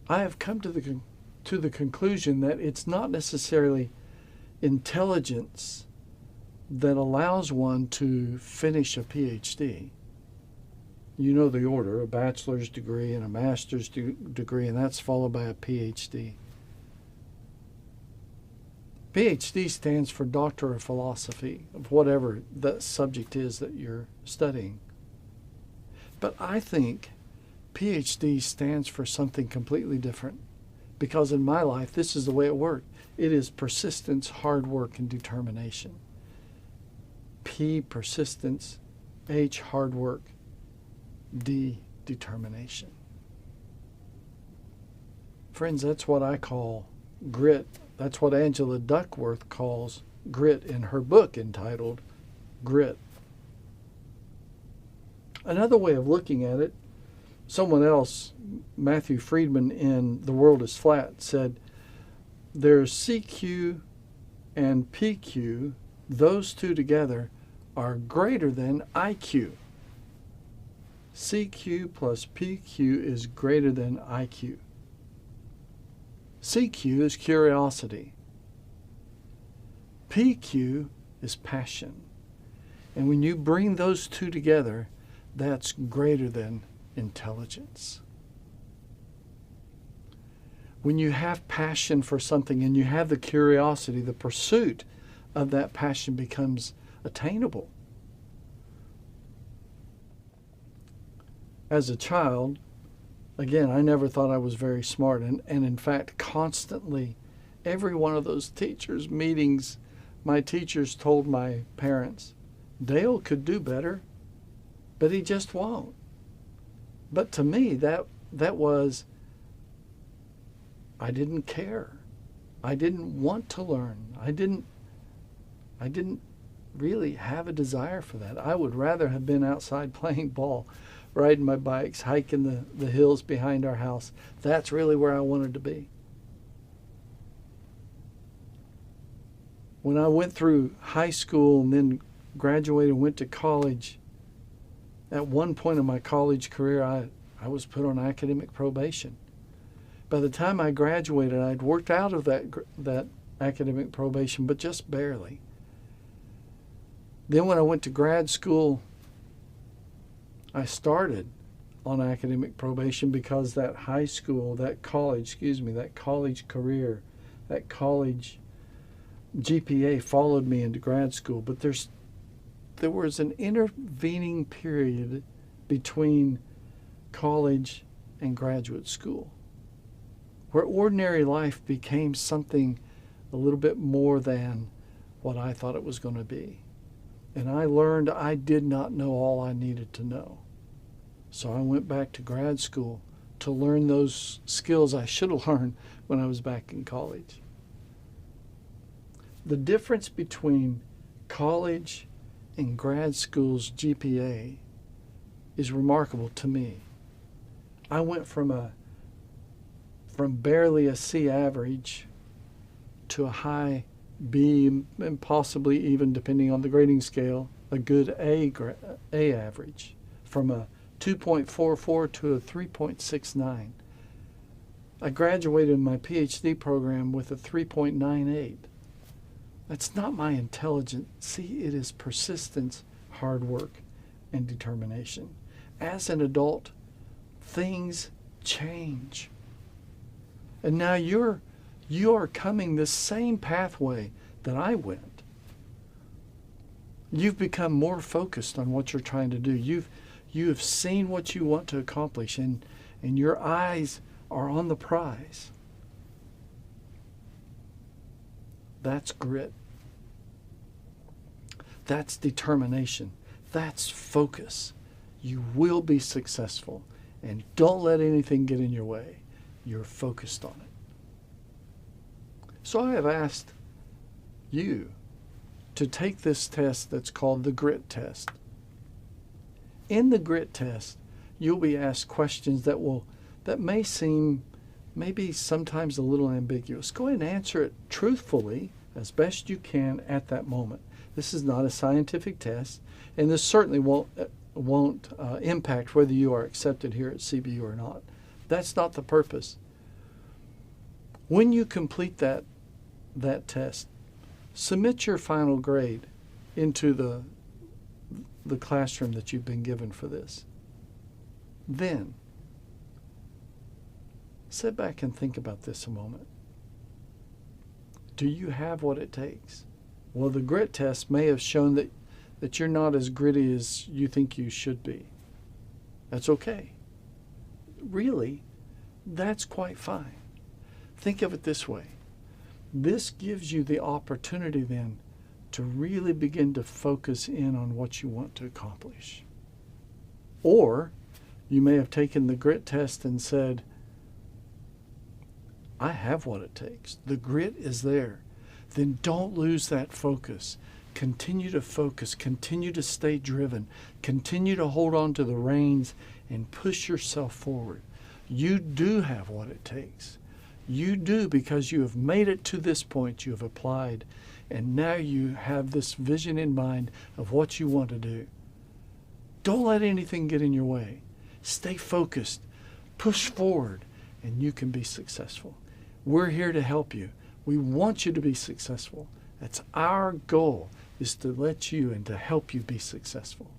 I have come to the conclusion that it's not necessarily intelligence that allows one to finish a PhD. You know the order: a bachelor's degree and a master's degree, and that's followed by a PhD. PhD stands for Doctor of Philosophy, of whatever the subject is that you're studying. But I think PhD stands for something completely different, because in my life, this is the way it worked. It is persistence, hard work, and determination. P, persistence; H, hard work; D, determination. Friends, that's what I call grit. That's what Angela Duckworth calls grit in her book entitled Grit. Another way of looking at it, someone else, Matthew Friedman in The World is Flat, said there's CQ and PQ, those two together are greater than IQ. CQ plus PQ is greater than IQ. CQ is curiosity. PQ is passion. And when you bring those two together, that's greater than intelligence. When you have passion for something and you have the curiosity, the pursuit of that passion becomes attainable. As a child, again, I never thought I was very smart. And in fact, constantly, every one of those teachers' meetings, my teachers told my parents, Dale could do better, but he just won't. But to me, that was, I didn't care. I didn't want to learn. I didn't really have a desire for that. I would rather have been outside playing ball, riding my bikes, hiking the hills behind our house. That's really where I wanted to be. When I went through high school and then graduated and went to college, at one point in my college career, I was put on academic probation. By the time I graduated, I'd worked out of that academic probation, but just barely. Then when I went to grad school, I started on academic probation because that college career, that college GPA followed me into grad school. But there was an intervening period between college and graduate school where ordinary life became something a little bit more than what I thought it was going to be. And I learned I did not know all I needed to know. So I went back to grad school to learn those skills I should have learned when I was back in college. The difference between college and grad school's GPA is remarkable to me. I went from barely a C average to a high B, and possibly even, depending on the grading scale, a good A average, from a 2.44 to a 3.69. I graduated my PhD program with a 3.98. That's not my intelligence. See, it is persistence, hard work, and determination. As an adult, things change. And now you are coming the same pathway that I went. You've become more focused on what you're trying to do. You have seen what you want to accomplish, and your eyes are on the prize. That's grit. That's determination. That's focus. You will be successful, and don't let anything get in your way. You're focused on it. So I have asked you to take this test that's called the grit test. In the grit test, you'll be asked questions that may seem maybe sometimes a little ambiguous. Go ahead and answer it truthfully as best you can at that moment. This is not a scientific test, and this certainly won't impact whether you are accepted here at CBU or not. That's not the purpose. When you complete that test, submit your final grade into the classroom that you've been given for this. Then, sit back and think about this a moment. Do you have what it takes? Well, the grit test may have shown that you're not as gritty as you think you should be. That's okay. Really, that's quite fine. Think of it this way. This gives you the opportunity then to really begin to focus in on what you want to accomplish. Or you may have taken the grit test and said, I have what it takes. The grit is there. Then don't lose that focus. Continue to focus. Continue to stay driven. Continue to hold on to the reins and push yourself forward. You do have what it takes. You do, because you have made it to this point. You have applied, and now you have this vision in mind of what you want to do. Don't let anything get in your way. Stay focused. Push forward, and you can be successful. We're here to help you. We want you to be successful. That's our goal, is to let you and to help you be successful.